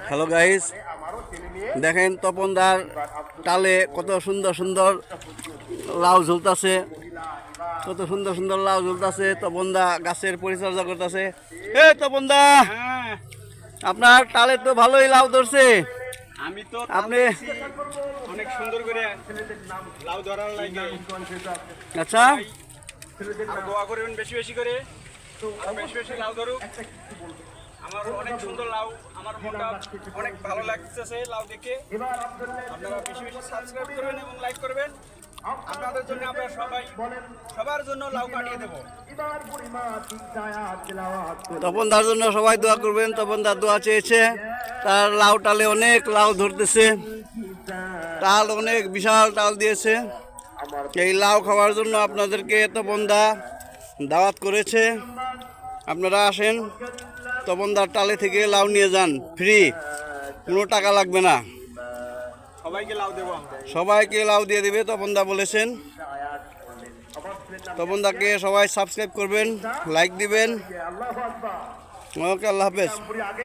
Hello guys, দেখেন তপনদার টালে কত সুন্দর সুন্দর লাউ ঝুলতাছে, কত সুন্দর সুন্দর লাউ ঝুলতাছে। তপনদা গাছের পরিচর্যা করতেছে। তপনদা, আপনার টালে তো ভালোই লাউ ধরছে। আমি তো আপনি অনেক সুন্দর করে লাউ ধরার লাগে। আচ্ছা, আর দোয়া করবেন বেশি বেশি করে, আর বেশি বেশি লাউ ধরুক। আমার অনেক সুন্দর লাউ, আমার মনটা অনেক ভালো লাগতেছে লাউ দেখে। আপনারা বেশি বেশি সাবস্ক্রাইব করবেন এবং লাইক করবেন। আপনাদের জন্য আমরা সবার জন্য লাউ কাটিয়ে দেবো। তপনদার জন্য সবাই দোয়া করবেন। তপনদার দোয়া চেয়েছে, তার লাউ টালে অনেক লাউ ধরতেছে, টাল অনেক বিশাল টাল দিয়েছে। এই লাউ খাওয়ার জন্য আপনাদেরকে তপনদা দাওয়াত করেছে। আপনারা আসেন, তপনদার টালে থেকে লাউ নিয়ে যান, ফ্রি, কোনো টাকা লাগবে না। সবাইকে লাউ দেবো, সবাইকে লাউ দিয়ে দিবে তপনদা বলেছেন। তপনদাকে সবাই সাবস্ক্রাইব করবেন, লাইক দিবেন। ওকে, আল্লাহ হাফেজ।